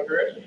correct?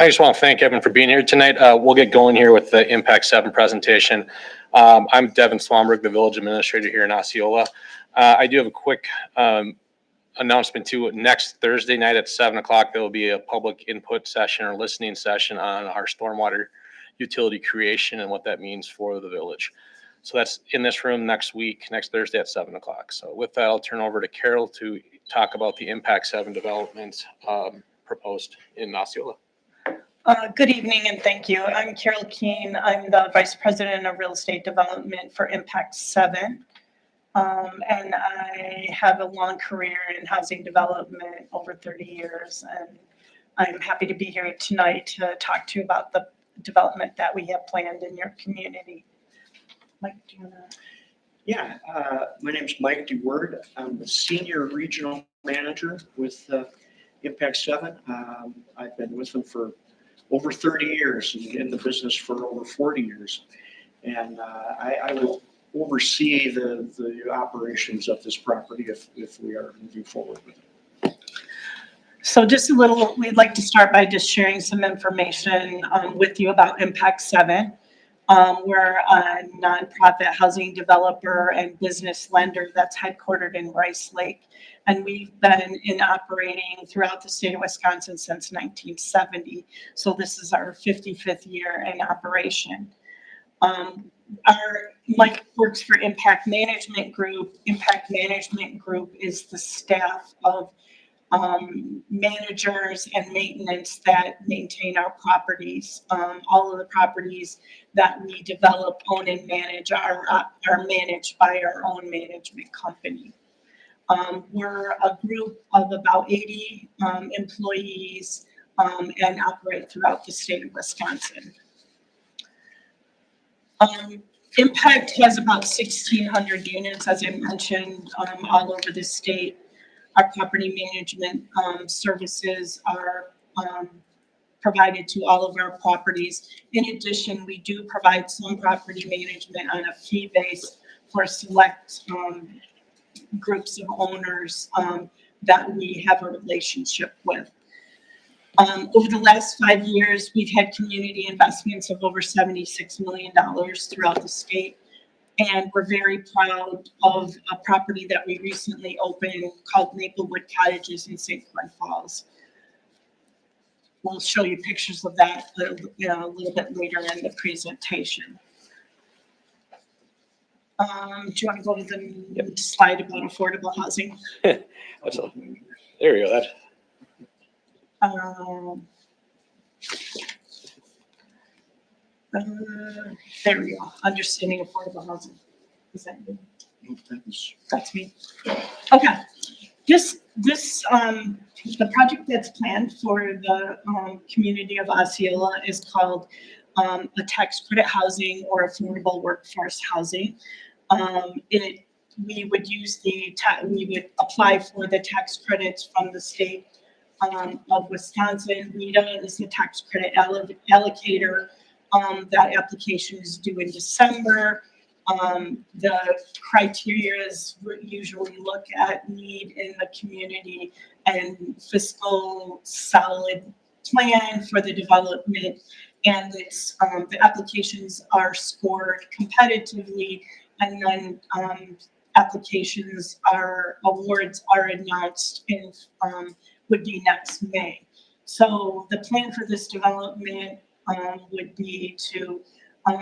I just want to thank Evan for being here tonight. We'll get going here with the Impact 7 presentation. I'm Devin Swamberg, the village administrator here in Osceola. I do have a quick announcement too. Next Thursday night at 7 o'clock, there will be a public input session or listening session on our stormwater utility creation and what that means for the village. So that's in this room next Thursday at 7 o'clock. So with that, I'll turn over to Carol to talk about the Impact 7 development proposed in Osceola. Good evening and thank you. I'm Carol Keene. I'm the Vice President of Real Estate Development for Impact 7. And I have a long career in housing development, over 30 years. And I'm happy to be here tonight to talk to you about the development that we have planned in your community. Mike, do you want to? Yeah, my name is Mike DeWord. I'm the Senior Regional Manager with Impact 7. I've been with them for over 30 years and in the business for over 40 years. And I will oversee the operations of this property if we are moving forward with it. So just a little, we'd like to start by just sharing some information with you about Impact 7. We're a nonprofit housing developer and business lender that's headquartered in Rice Lake. And we've been operating throughout the state of Wisconsin since 1970. So this is our 55th year in operation. Mike works for Impact Management Group. Impact Management Group is the staff of managers and maintenance that maintain our properties. All of the properties that we develop, own, and manage are managed by our own management company. We're a group of about 80 employees and operate throughout the state of Wisconsin. Impact has about 1,600 units, as I mentioned, all over the state. Our property management services are provided to all of our properties. In addition, we do provide some property management on a fee base for select groups of owners that we have a relationship with. Over the last 5 years, we've had community investments of over $76 million throughout the state. And we're very proud of a property that we recently opened called Maplewood Cottages in St. Croix Falls. We'll show you pictures of that a little bit later in the presentation. Do you want to go to the slide about affordable housing? There we go. There we go. Understanding affordable housing. Is that you? That was That's me. Okay. The project that's planned for the community of Osceola is called a tax credit housing or affordable workforce housing. We would we would apply for the tax credits from the state of Wisconsin. WIDA is the tax credit allocator. That application is due in December. The criteria is usually look at need in the community and fiscal solid plan for the development. And it's, the applications are scored competitively, and then awards are announced in, would be next May. So the plan for this development would be to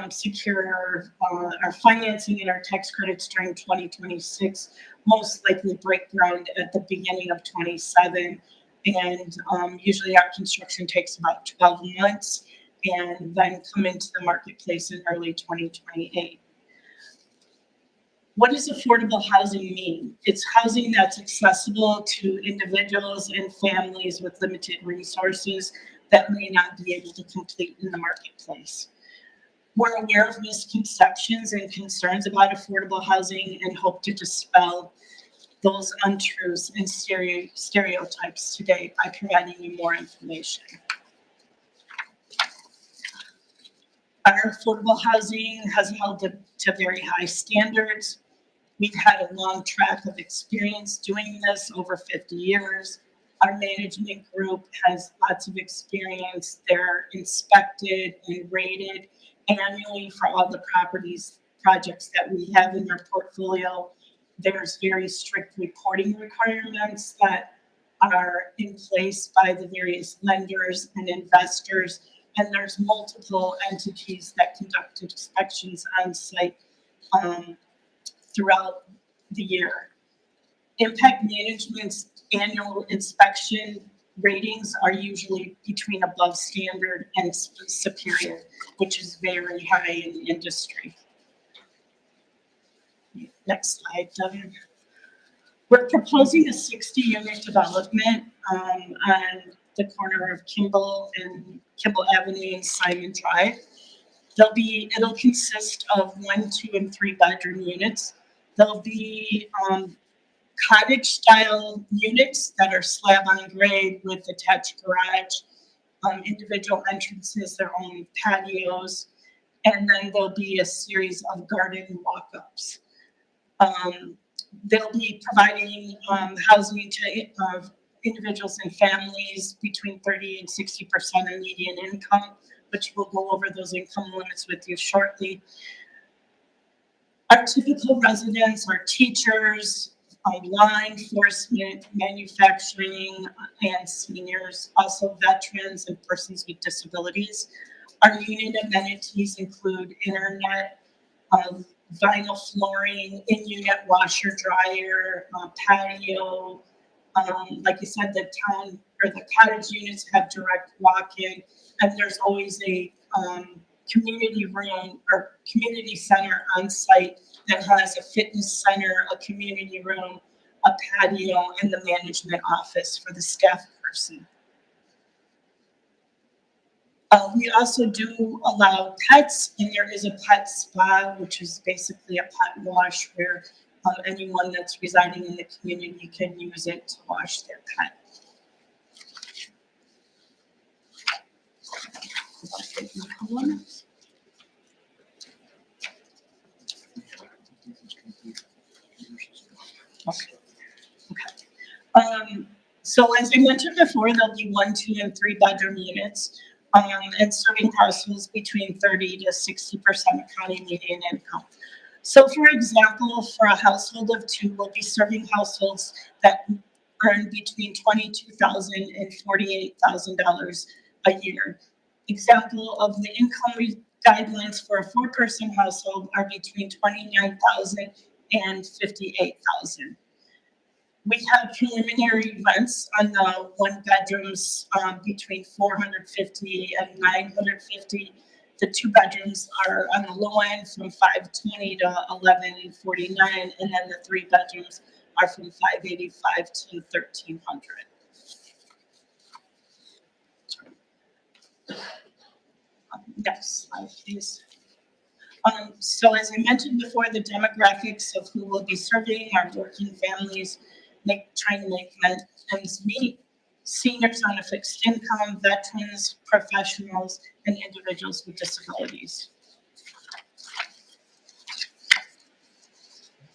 secure our financing and our tax credits during 2026, most likely break ground at the beginning of 27. And usually our construction takes about 12 months and then come into the marketplace in early 2028. What does affordable housing mean? It's housing that's accessible to individuals and families with limited resources that may not be able to complete in the marketplace. We're aware of misconceptions and concerns about affordable housing and hope to dispel those untruths and stereotypes today by providing you more information. Our affordable housing has held to very high standards. We've had a long track of experience doing this, over 50 years. Our management group has lots of experience. They're inspected and rated annually for all the projects that we have in our portfolio. There's very strict reporting requirements that are in place by the various lenders and investors. And there's multiple entities that conduct inspections on site throughout the year. Impact Management's annual inspection ratings are usually between above standard and superior, which is very high in the industry. Next slide, Devin. We're proposing a 60-unit development on the corner of Kimball Avenue and Simon Drive. It'll consist of 1, 2, and 3 bedroom units. There'll be cottage style units that are slab on grade with attached garage, individual entrances, their own patios, and then there'll be a series of garden walk-ups. They'll be providing housing to individuals and families between 30 and 60% of median income, which we'll go over those income limits with you shortly. Our typical residents are teachers, law enforcement, manufacturing, and seniors, also veterans and persons with disabilities. Our unit amenities include internet, vinyl flooring, in-unit washer, dryer, patio. Like I said, the cottage units have direct walk-in, and there's always a community room or community center on site that has a fitness center, a community room, a patio, and the management office for the staff person. We also do allow pets, and there is a pet spa, which is basically a pet wash where anyone that's residing in the community can use it to wash their pet. So as I mentioned before, there'll be 1, 2, and 3 bedroom units, and serving households between 30 to 60% of county median income. So for example, for a household of 2, we'll be serving households that earn between $22,000 and $48,000 a year. Example of the income guidelines for a 4-person household are between $29,000 and $58,000. We have preliminary rents on the 1 bedrooms between $450 and $950. The 2 bedrooms are on the low end from $520 to $1,149, and then the 3 bedrooms are from 585 to 1300. Next slide, please. So as I mentioned before, the demographics of who will be serving are working families, trying to make ends meet, seniors on a fixed income, veterans, professionals, and individuals with disabilities.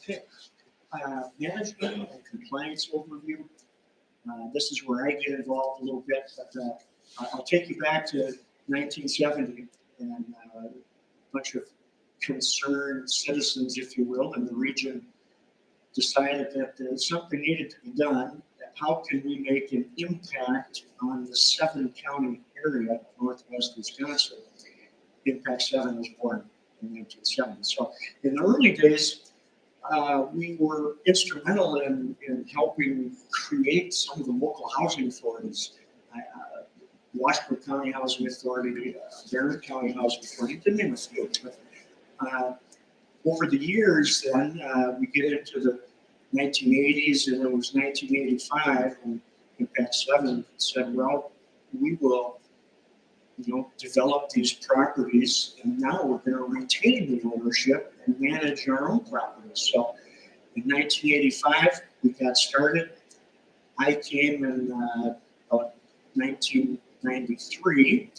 Okay. Management and compliance overview. This is where I get involved a little bit, but I'll take you back to 1970 and a bunch of concerned citizens, if you will, in the region decided that something needed to be done. How can we make an impact on the 7-county area of northwest Wisconsin? Impact 7 was born in 1970. So in the early days, we were instrumental in helping create some of the local housing authorities. Washburn County Housing Authority, Barron County Housing Authority, to name a few. But over the years, then we get into the 1980s, and it was 1985 when Impact 7 said, "Well, we will, develop these properties, and now we're going to retain the ownership and manage our own properties." So, in 1985, we got started. I came in about 1993,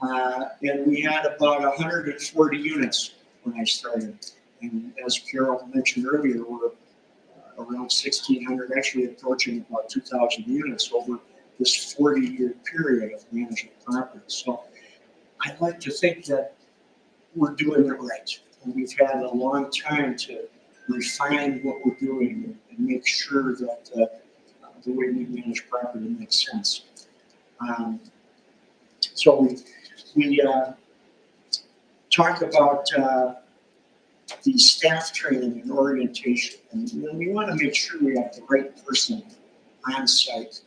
and we had about 140 units when I started. And as Carol mentioned earlier, we're around 1,600, actually approaching about 2,000 units over this 40-year period of managing properties. So I like to think that we're doing it right. And we've had a long time to refine what we're doing and make sure that the way we manage property makes sense. So we talk about the staff training and orientation, and we want to make sure we have the right person on site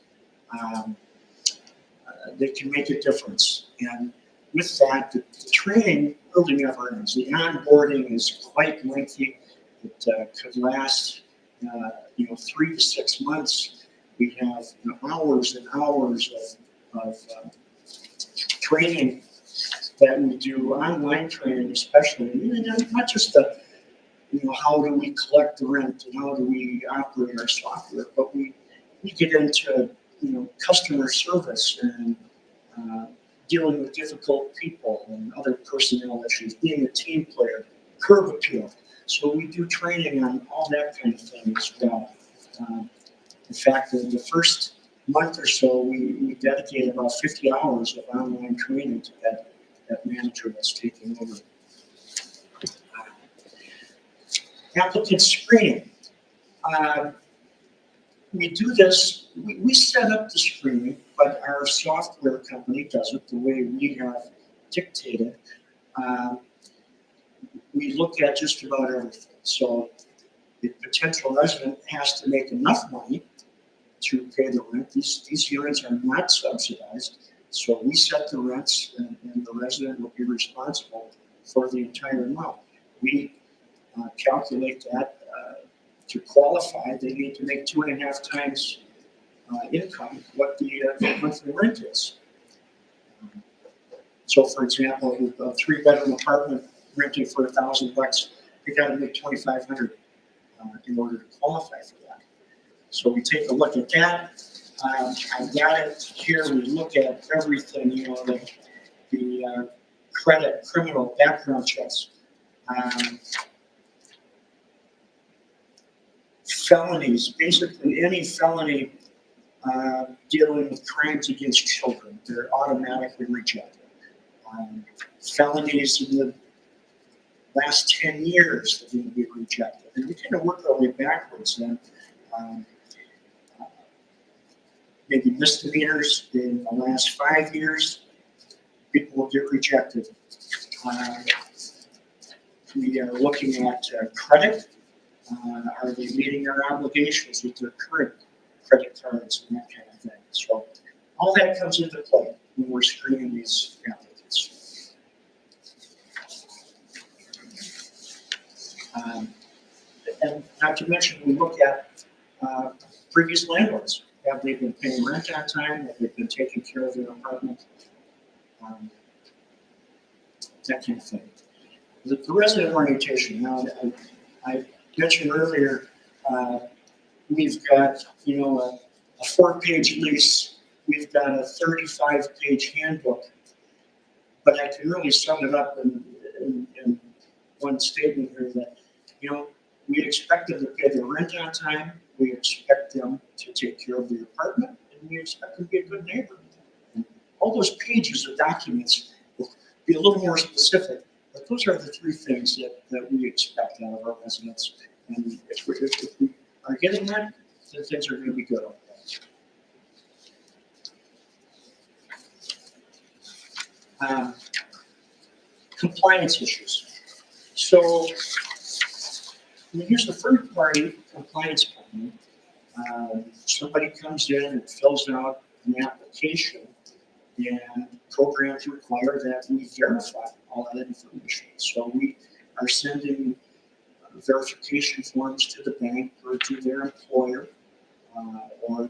that can make a difference. And with that, the training really never ends. The onboarding is quite lengthy. It could last, 3 to 6 months. We have hours and hours of training that we do, online training especially, and not just the, how do we collect the rent and how do we operate our software, but we get into, customer service and dealing with difficult people and other personnel issues, being a team player, curb appeal. So we do training on all that kind of thing as well. In fact, in the first month or so, we dedicated about 50 hours of online training to that manager that's taking over. Applicant screening. We do this, we set up the screening, but our software company does it the way we have dictated. We look at just about everything. So the potential resident has to make enough money to pay the rent. These units are not subsidized. So we set the rents, and the resident will be responsible for the entire amount. We calculate that to qualify, they need to make 2.5 times income what the monthly rent is. So, for example, a 3-bedroom apartment renting for $1,000, they got to make $2,500 in order to qualify for that. So we take a look at that. I got it here. We look at everything, the credit, criminal background checks, felonies, basically any felony dealing with crimes against children, they're automatically rejected. Felonies in the last 10 years are going to be rejected. And we kind of work our way backwards then. Maybe misdemeanors in the last 5 years, people will get rejected. We are looking at credit. Are they meeting their obligations with their current credit cards and that kind of thing? So all that comes into play when we're screening these applicants. And not to mention, we look at previous landlords. Have they been paying rent on time? Have they been taking care of their apartment? That kind of thing. The resident orientation, now, I mentioned earlier, we've got, a 4-page lease. We've got a 35-page handbook. But I can really sum it up in one statement here that, we expect them to pay their rent on time. We expect them to take care of the apartment, and we expect them to be a good neighbor. And all those pages of documents will be a little more specific, but those are the 3 things that we expect out of our residents. And if we are getting that, then things are going to be good. Compliance issues. So we use the third-party compliance company. Somebody comes in and fills out an application, and programs require that we verify all that information. So we are sending verification forms to the bank or to their employer or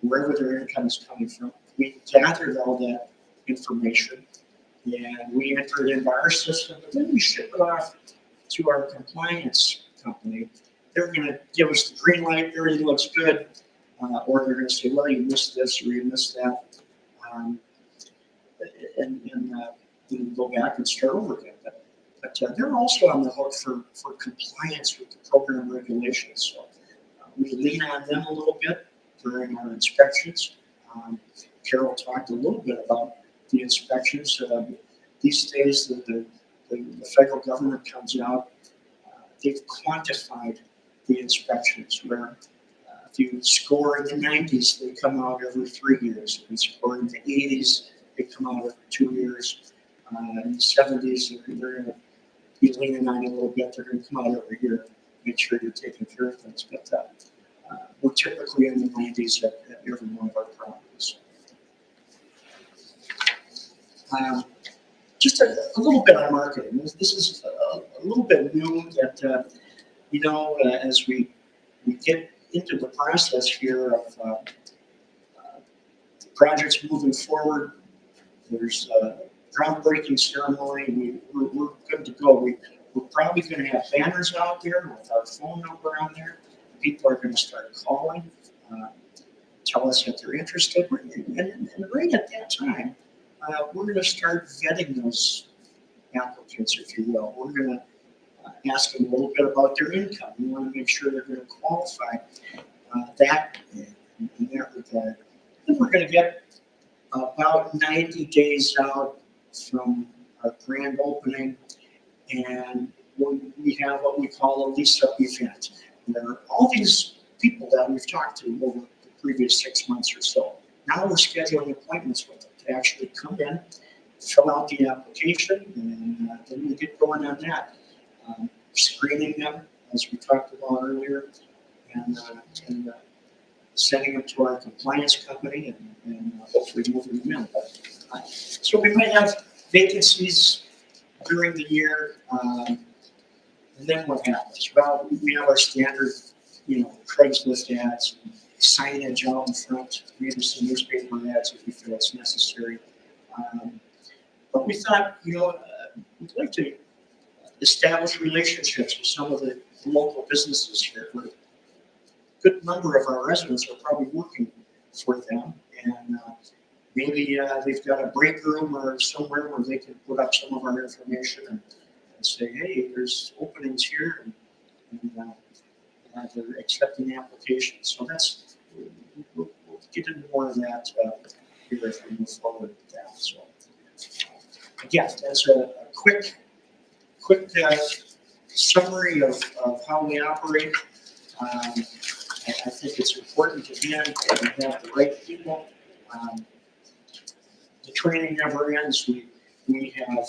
wherever their income is coming from. We gathered all that information and we enter it into our system, but then we ship it off to our compliance company. They're going to give us the green light, everything looks good, or they're going to say, well, you missed this or you missed that, and then go back and start over again. But they're also on the hook for compliance with the program regulations. So we lean on them a little bit during our inspections. Carol talked a little bit about the inspections. These days, the federal government comes out, they've quantified the inspections where if you score in the 90s, they come out every 3 years. If you score in the 80s, they come out every 2 years. In the 70s, they're going to be leaning on it a little bit. They're going to come out every year, make sure you're taking care of things. But we're typically in the 90s at every one of our properties. Just a little bit on marketing. This is a little bit new that, as we get into the process here of projects moving forward, there's a groundbreaking ceremony. We're good to go. We're probably going to have banners out there with our phone number on there. People are going to start calling, tell us that they're interested. And right at that time, we're going to start vetting those applicants, if you will. We're going to ask them a little bit about their income. We want to make sure they're going to qualify that in that regard. Then we're going to get about 90 days out from our grand opening, and we have what we call a lease-up event. There are all these people that we've talked to over the previous 6 months or so. Now we're scheduling appointments with them to actually come in, fill out the application, and then we get going on that. Screening them, as we talked about earlier, and sending them to our compliance company and hopefully moving them in. But, so we might have vacancies during the year, and then what happens? Well, we have our standard, Craigslist ads, signage out in front, maybe some newspaper ads if we feel it's necessary. But we thought, we'd like to establish relationships with some of the local businesses here. A good number of our residents are probably working for them, and maybe they've got a break room or somewhere where they can put up some of our information and say, hey, there's openings here, and they're accepting applications. So we'll get into more of that here as we move forward with that. So again, that's a quick summary of how we operate. I think it's important, again, that we have the right people. The training never ends. We have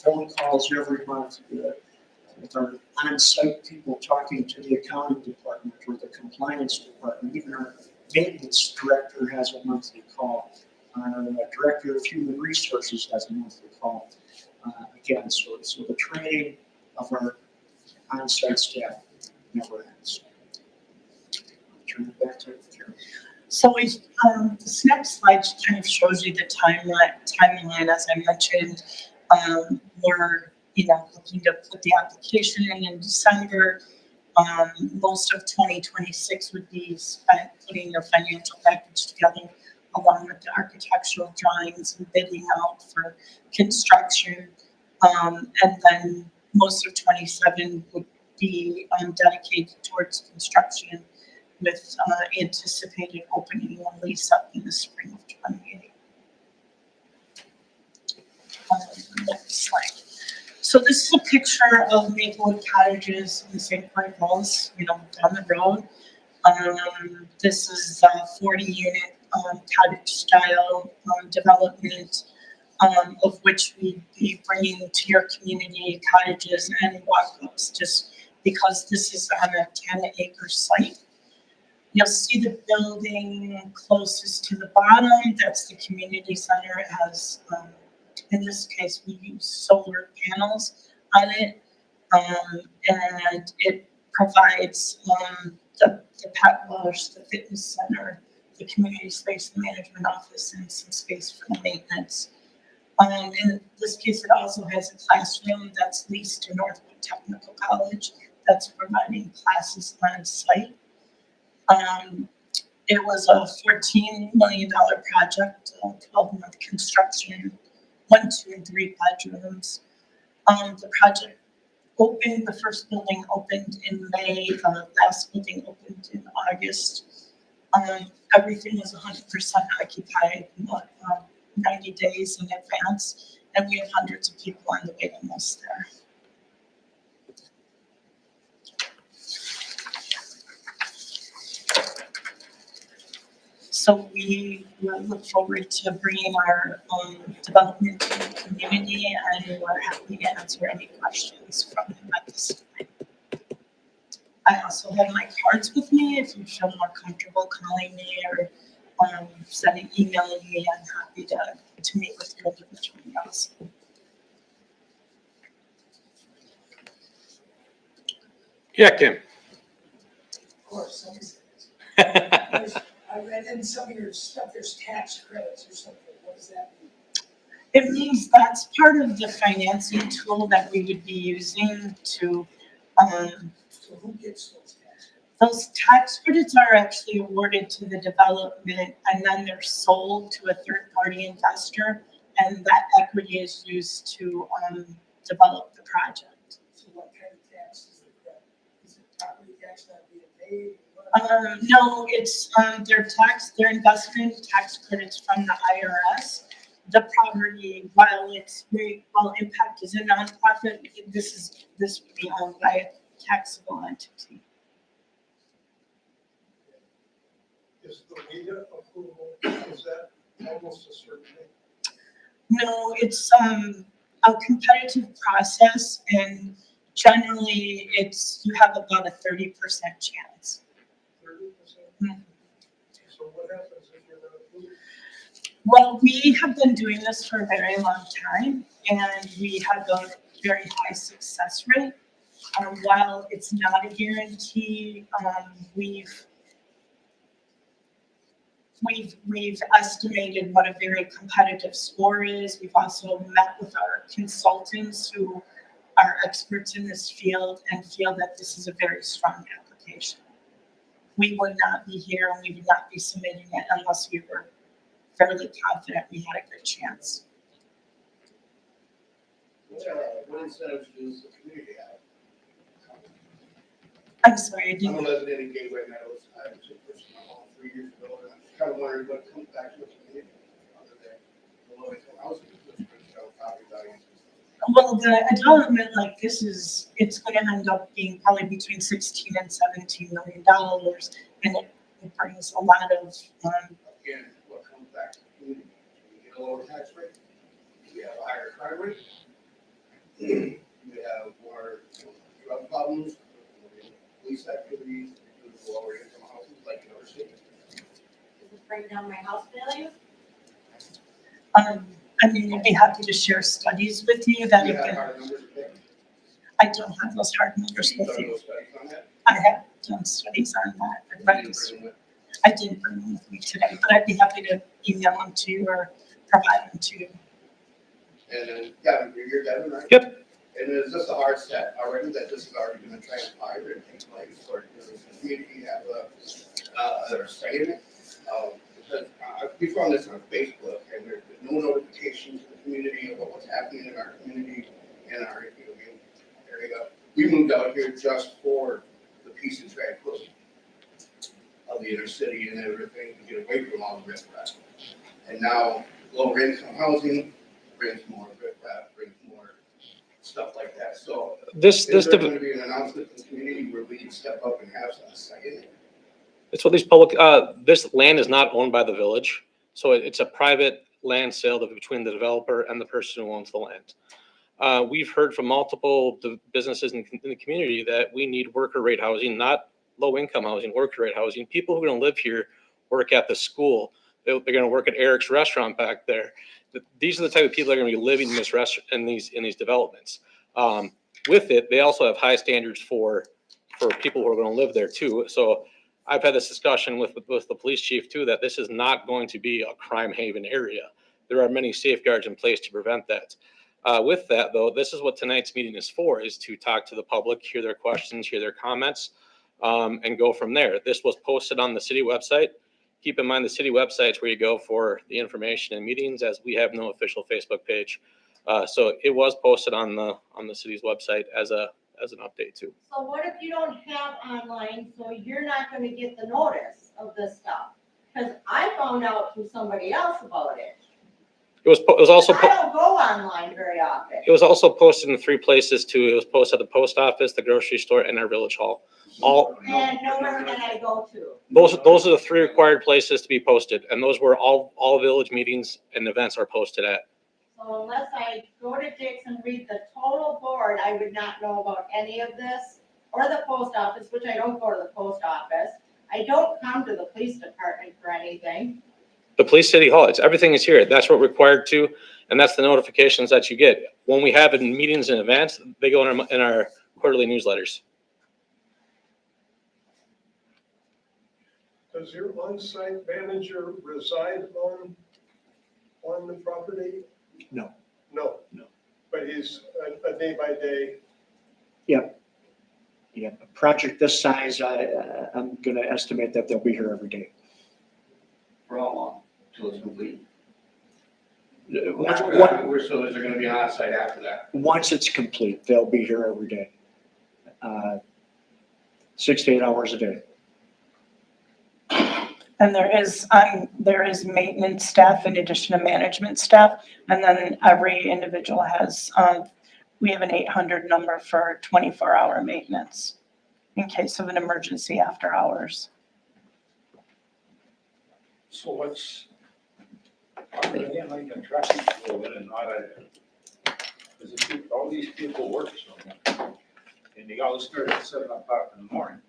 phone calls every month with our on-site people talking to the accounting department or the compliance department. Even our maintenance director has a monthly call. Our director of human resources has a monthly call. Again, so the training of our on-site staff never ends. turn it back to Karen. So this next slide kind of shows you the timeline, as I mentioned. We're, looking to put the application in December. Most of 2026 would be spent putting the financial package together along with the architectural drawings and bidding out for construction. And then most of 27 would be dedicated towards construction with anticipated opening and lease up in the spring of 28. Next slide. So this is a picture of Maplewood Cottages in St. Croix Falls, down the road. This is a 40-unit cottage style development, of which we'd be bringing to your community cottages and walk-ups, just because this is on a 10-acre site. You'll see the building closest to the bottom. That's the community center. It has, in this case, we use solar panels on it, and it provides the pet wash, the fitness center, the community space management office, and some space for the maintenance. In this case, it also has a classroom that's leased to Northwood Technical College that's providing classes on site. It was a $14 million project, 12-month construction, 1, 2, and 3 bedrooms. The project opened, the first building opened in May, the last building opened in August. Everything was 100% occupied, 90 days in advance, and we have hundreds of people on the waiting list there. So we look forward to bringing our development to the community, and we're happy to answer any questions from them at this time. I also have my cards with me. If you feel more comfortable calling me or emailing me, I'm happy to meet with you individually also. Yeah, Kim. Of course, I read in some of your stuff, there's tax credits or something. What does that mean? It means that's part of the financing tool that we would be using to, So who gets those tax credits? those tax credits are actually awarded to the development, and then they're sold to a third-party investor, and that equity is used to develop the project. So what kind of tax is it? Is it property tax not being paid? No, it's their investment tax credits from the IRS. The property, while Impact is a nonprofit, this would be owned by a taxable entity. Is the WIDA approval, is that almost a certainty? No, it's a competitive process, and generally you have about a 30% chance. 30%? So what happens if you're not approved? Well, we have been doing this for a very long time, and we have a very high success rate. While it's not a guarantee, we've estimated what a very competitive score is. We've also met with our consultants who are experts in this field and feel that this is a very strong application. We would not be here and we would not be submitting it unless we were fairly confident we had a good chance. What incentives does the community have? I'm sorry, I I'm a didn't. resident in Gateway Meadows. I was a person in my home 3 years ago, and I'm kind of wondering what comes back to the community other than the low-income housing, which brings down property values. Well, the development like this it's going to end up being probably between $16 and $17 million, and it brings a lot of, Again, what comes back to the community? Do we get a lower tax rate? Do we have a higher crime rate? Do we have more drug problems, police activities, due to lower income houses like in other states? Does it bring down my house value? I mean, I'd be happy to share studies with you that Do you have have been, hard numbers to pick? I don't have those hard numbers Have you with done you. those studies on that? I have, done studies on that. I've read this. I didn't bring them with me today, but I'd be happy to email them to you or provide them to you. And then, Devin, you're Devin, right? Yep. And is this a hard set already, that this is already gonna transpire and take place, or does the community have a say in it? Because we found this on Facebook, and there's no notification to the community about what's happening in our community, in our, area. We moved out here just for the peace and tranquility of the inner city and everything, to get away from all the riffraff. And now, lower income housing brings more riffraff, brings more stuff like that. So This is there div- going to be an announcement to the community where we can step up and have some say in it? It's what these public, this land is not owned by the village. So it's a private land sale between the developer and the person who owns the land. We've heard from multiple businesses in the community that we need worker rate housing, not low income housing, worker rate housing. People who are going to live here work at the school. They're going to work at Eric's restaurant back there. These are the type of people that are going to be living in this restaurant, in these developments. With it, they also have high standards for people who are going to live there too. So I've had this discussion with the police chief too, that this is not going to be a crime haven area. There are many safeguards in place to prevent that. With that though, this is what tonight's meeting is for, is to talk to the public, hear their questions, hear their comments, and go from there. This was posted on the city website. Keep in mind the city website is where you go for the information and meetings, as we have no official Facebook page. So it was posted on the city's website as an update too. So what if you don't have online, so you're not gonna get the notice of this stuff? Because I found out from somebody else about it. It was also. I don't go online very often. It was also posted in 3 places too. It was posted at the post office, the grocery store, and our village hall. All And nowhere that I go to. those are the 3 required places to be posted, and those were all village meetings and events are posted at. So unless I go to Dick's and read the total board, I would not know about any of this, or the post office, which I don't go to the post office. I don't come to the police department for anything. The police city hall, everything is here. That's what we're required to, and that's the notifications that you get. When we have in meetings and events, they go in our quarterly newsletters. Does your on-site manager reside on the property? No. No. No. But he's a day by day. Yeah, a project this size, I'm gonna estimate that they'll be here every day. For how long? Till it's complete? Once, After that, so is there gonna be an on-site after that? once it's complete, they'll be here every day. 6 to 8 hours a day. And there is maintenance staff in addition to management staff. And then every individual has, we have an 800 number for 24-hour maintenance in case of an emergency after hours. So what's, other than like a traffic flow and not because all these people work somewhere, and they all start at 7 o'clock in the morning.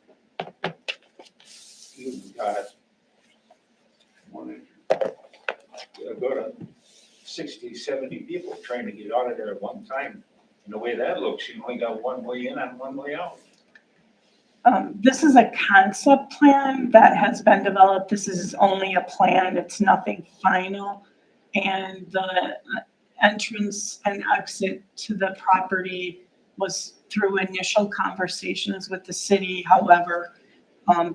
You've got about 60, 70 people trying to get out of there at one time. And the way that looks, you only got one way in and one way out. This is a concept plan that has been developed. This is only a plan. It's nothing final. And the entrance and exit to the property was through initial conversations with the city. However,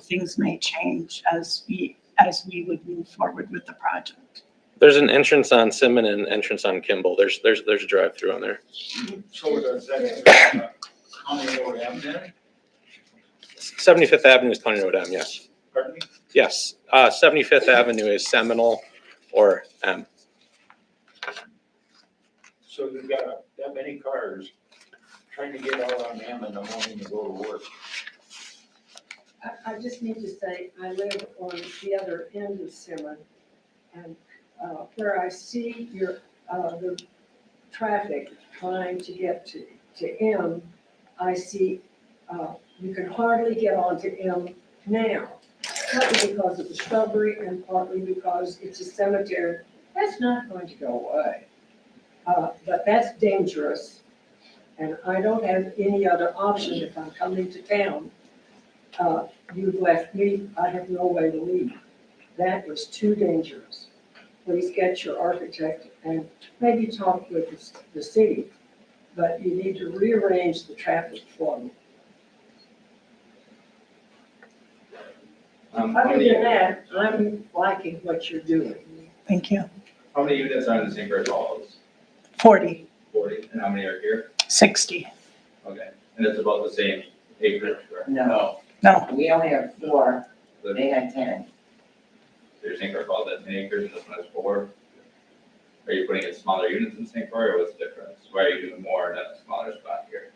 things may change as we would move forward with the project. There's an entrance on Simmon and an entrance on Kimball. There's a drive-through on there. So does that County Road M then? 75th Avenue is County Road M, yes. Pardon me? Yes, 75th Avenue is Seminole or M. So you've got that many cars trying to get out on M in the morning to go to work. I just need to say, I live on the other end of Simmon, and where I see the traffic trying to get to M, I see you can hardly get onto M now, partly because of the shrubbery and partly because it's a cemetery. That's not going to go away, but that's dangerous, and I don't have any other option if I'm coming to town You've left me, I have no way to leave. That was too dangerous. Please get your architect and maybe talk with the city, but you need to rearrange the traffic flow. How Other many, than that, I'm liking what you're doing. Thank you. how many units are in the St. Clair Falls? 40, 40, and how many are here? 60. Okay, and it's about the same acreage, correct? No, No, we only have 4, The- they had 10. Your St. Clair Falls has 10 acres and this one has 4. Are you putting in smaller units in St. Clair, or what's the difference? Why are you doing more in a smaller spot here?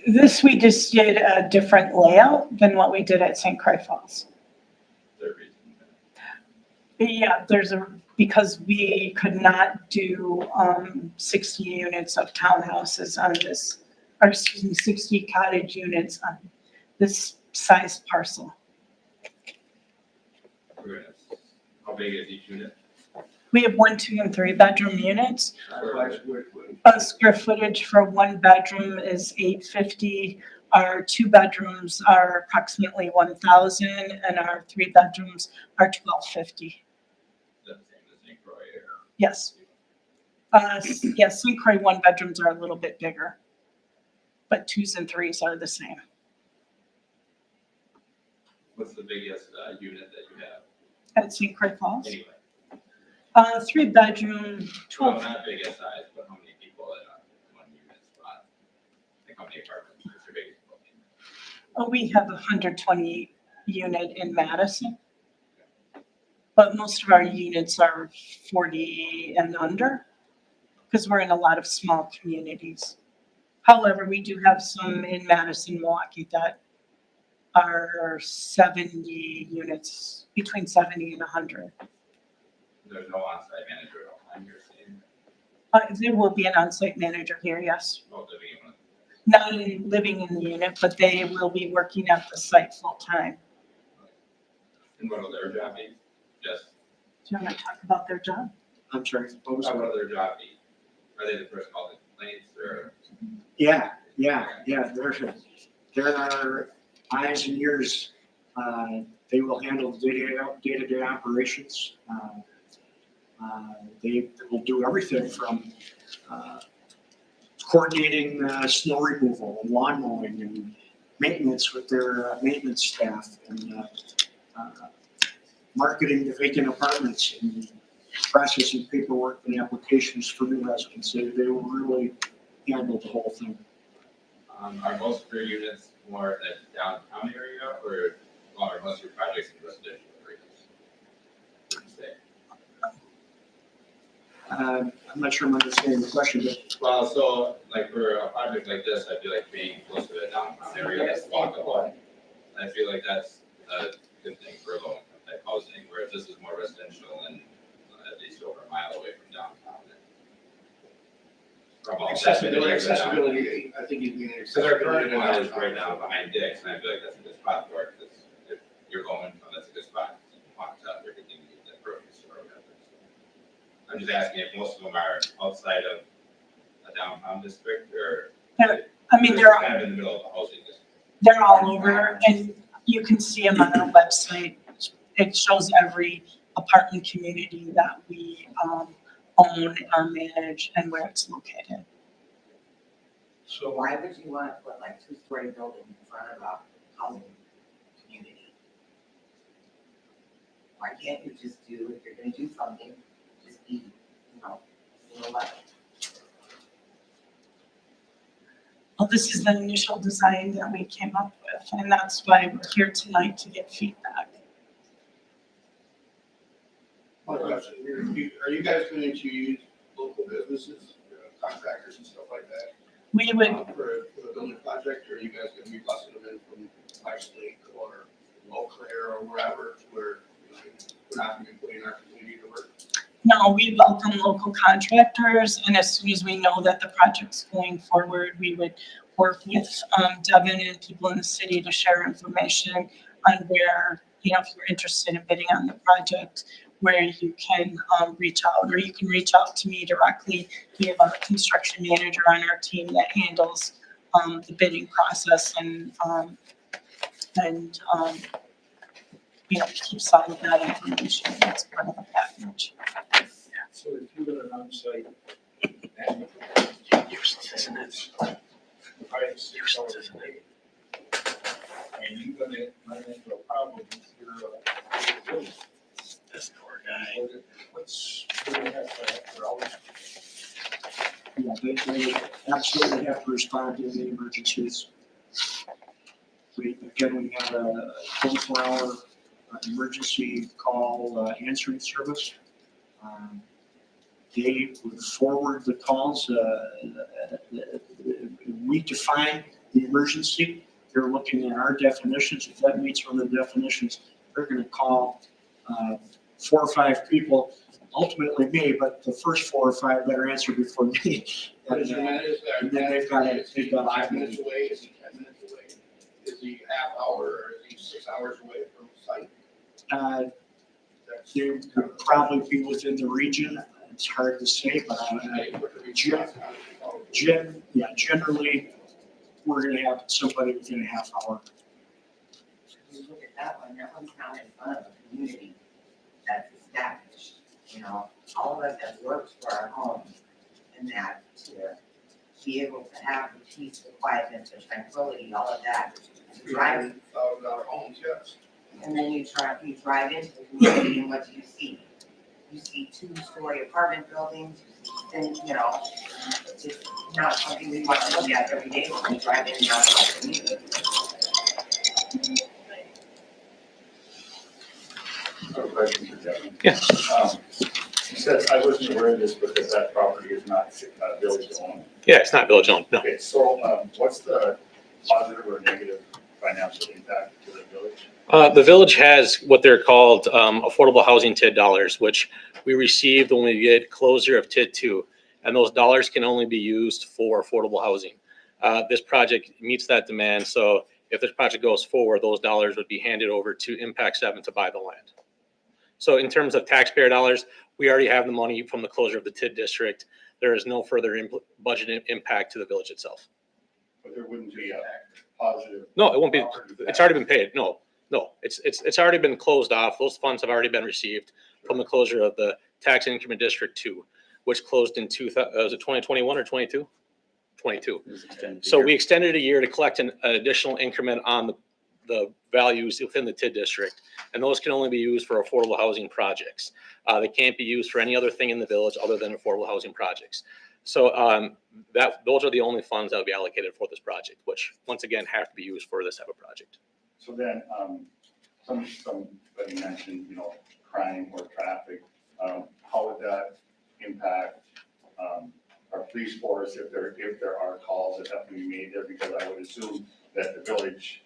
this we just did a different layout than what we did at St. Croix Falls. Is there a reason? Yeah, because we could not do 60 units of townhouses on this, or excuse me, 60 cottage units on this size parcel. We're gonna- How big is each unit? We have 1, 2, and 3 bedroom units. Square Square footage for 1 bedroom is 850. Our 2 bedrooms are approximately 1,000, and our 3 bedrooms are 1,250. Is that the same as St. Croix or? Yes. Yes, St. Croix 1 bedrooms are a little bit bigger, but 2s and 3s are the same. What's the biggest unit that you have At St. Croix Falls, anyway? 3 bedroom, Well, 12, not biggest size, but how many people in a 1 unit spot? Like how many apartments, what's your biggest building? we have a 120 unit in Madison. But most of our units are 40 and under, because we're in a lot of small communities. However, we do have some in Madison, Milwaukee that are 70 units, between 70 and 100. There's no on-site manager at all time, you're saying? There will be an on-site manager here, yes. Oh, living in one. Not living in the unit, but they will be working at the site full-time. And what will their job be? Just, Do you want to talk about their job? I'm sorry, what was what that? will their job be? Are they the person calling complaints or? Yeah, there are eyes and ears. They will handle the day-to-day operations. They will do everything from coordinating snow removal and lawn mowing and maintenance with their maintenance staff and marketing the vacant apartments and processing paperwork and applications for new residents. They will really handle the whole thing. Are most of your units more in the downtown area or are most of your projects in residential areas? Would you say? I'm not sure I'm understanding the question, but Well, so like for a project like this, I feel like being close to the downtown area, that's walkable. I feel like that's a good thing for low income type housing, whereas this is more residential and at least over a mile away from downtown. From all Accessibility, I think you can. Because our current one is right now behind Dick's, and I feel like that's a good spot for it, because if you're going from, that's a good spot, you can walk up, everything you need, that grocery store or whatever. So I'm just asking if most of them are outside of a downtown district, or? I mean, they're, Kind of in the middle of the housing district. they're all over, and you can see them on our website. It shows every apartment community that we own or manage and where it's located. So why would you want to put like 2-story building in front of a housing community? Why can't you just do, if you're gonna do something, just be, level. Well, this is the initial design that we came up with, and that's why we're here tonight to get feedback. One question, are you guys going to use local businesses, contractors and stuff like that? We would, For the building project, or are you guys going to be busting them in from Ice Lake or Eau Claire or wherever, where we're not going to be putting our community to work? no, we welcome local contractors, and as soon as we know that the project's going forward, we would work with Devin and people in the city to share information on where, if you're interested in bidding on the project, where you can reach out, or you can reach out to me directly. We have a construction manager on our team that handles the bidding process and and, keeps all of that information. That's part of the package. So if you got an on-site and Useless, isn't it? 5 to 6 hours a day, and you're gonna run into a problem with your building. This poor guy. What's, what do you have for hours? Yeah, they absolutely have to respond to any emergencies. We have a 24-hour emergency call answering service. They would forward the calls. We define the emergency. They're looking at our definitions. If that meets one of the definitions, they're going to call 4 or 5 people, ultimately me, but the first 4 or 5 better answer before me. What is your man, is And then they've got it. Is he 5 minutes away, is he 10 minutes away? Is he half hour, or is he 6 hours away from site? They would probably be within the region. It's hard to say, but generally, we're going to have somebody within a half hour. You look at that one's not in front of a community that's established, all of us that works for our homes and that to be able to have the peace, the quietness, the tranquility, all of that. Drive, $1,000 homes, yes. and then you drive into the community and what do you see? You see 2-story apartment buildings, and it's just not something we want to look at every day when we drive in and out of our community. I have a question for Devin. Yeah. You said, I wasn't aware of this because that property is not village owned. Yeah, it's not village owned, no. Okay, so what's the positive or negative financial impact to the village? The village has what they're called affordable housing TID dollars, which we received when we get closure of TID 2. And those dollars can only be used for affordable housing. This project meets that demand. So if this project goes forward, those dollars would be handed over to Impact 7 to buy the land. So in terms of taxpayer dollars, we already have the money from the closure of the TID district. There is no further budget impact to the village itself. But there wouldn't be a positive. No, it won't be. It's already been paid. No, it's already been closed off. Those funds have already been received from the closure of the tax increment district 2, which closed in 2021 or 22? 22. So we extended a year to collect an additional increment on the values within the TID district, and those can only be used for affordable housing projects. They can't be used for any other thing in the village other than affordable housing projects. So those are the only funds that will be allocated for this project, which once again have to be used for this type of project. So then, somebody mentioned, crime or traffic. How would that impact our police force if there are calls that have to be made there? Because I would assume that the village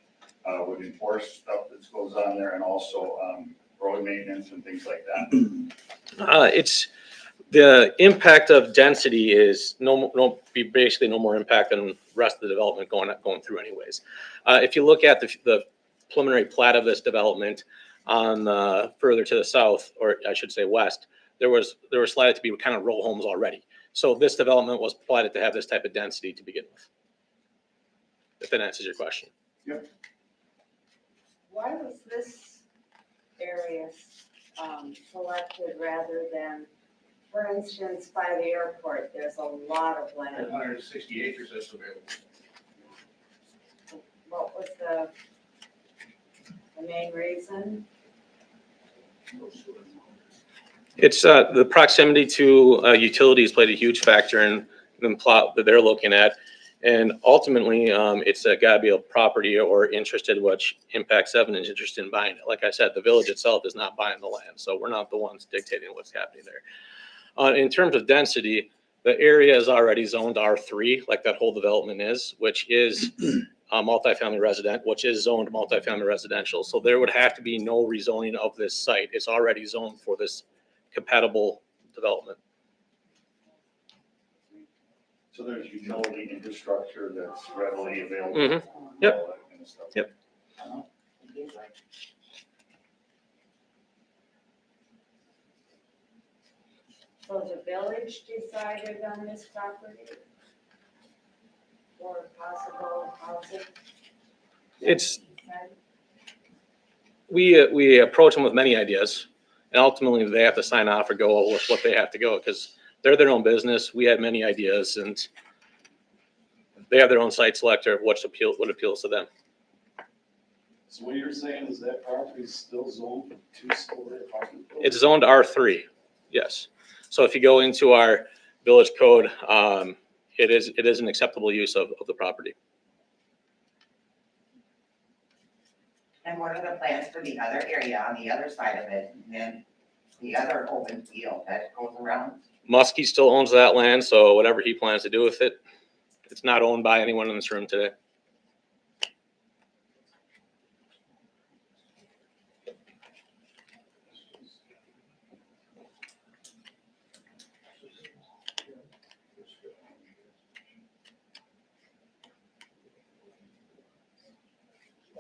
would enforce stuff that goes on there, and also road maintenance and things like that. It's the impact of density is basically no more impact than the rest of the development going through anyways. If you look at the preliminary plat of this development on further to the south, or I should say west, there was slated to be kind of row homes already. So this development was platted to have this type of density to begin with. If that answers your question. Yep. Why was this area selected rather than, for instance, by the airport, there's a lot of land. 160 acres that's available. What was the main reason? It's the proximity to utilities played a huge factor in the plot that they're looking at. And ultimately, it's got to be a property or interested, which Impact 7 is interested in buying it. Like I said, the village itself is not buying the land, so we're not the ones dictating what's happening there. In terms of density, the area is already zoned R3, like that whole development is, which is multifamily resident, which is zoned multifamily residential. So there would have to be no rezoning of this site. It's already zoned for this compatible development. So there's utility infrastructure that's readily available. Mhm. Yep. All that kind of stuff. Yep. So the village decided on this property for possible housing? It's we approach them with many ideas, and ultimately they have to sign off or go with what they have to go, because they're their own business. We have many ideas, and they have their own site selector of what appeals to them. So what you're saying is that property is still zoned for 2-story apartment? It's zoned R3, yes. So if you go into our village code, it is an acceptable use of the property. And what are the plans for the other area on the other side of it, and then the other open field that goes around? Muskie still owns that land, so whatever he plans to do with it, it's not owned by anyone in this room today.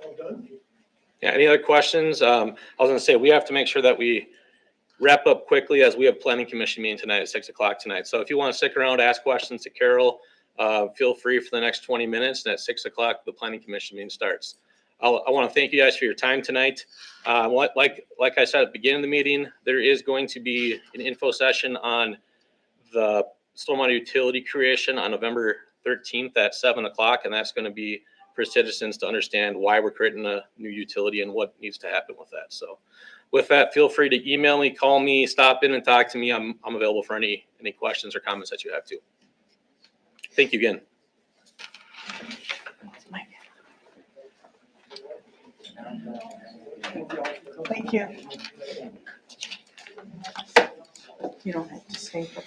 All done? Yeah, any other questions? I was gonna say, we have to make sure that we wrap up quickly, as we have planning commission meeting tonight at 6 o'clock tonight. So if you want to stick around, ask questions to Carol, feel free for the next 20 minutes. And at 6 o'clock, the planning commission meeting starts. I want to thank you guys for your time tonight. Like I said at the beginning of the meeting, there is going to be an info session on the stormwater utility creation on November 13th at 7 o'clock. And that's going to be for citizens to understand why we're creating a new utility and what needs to happen with that. So with that, feel free to email me, call me, stop in and talk to me. I'm available for any questions or comments that you have too. Thank you again. Thank you. You don't have to stay for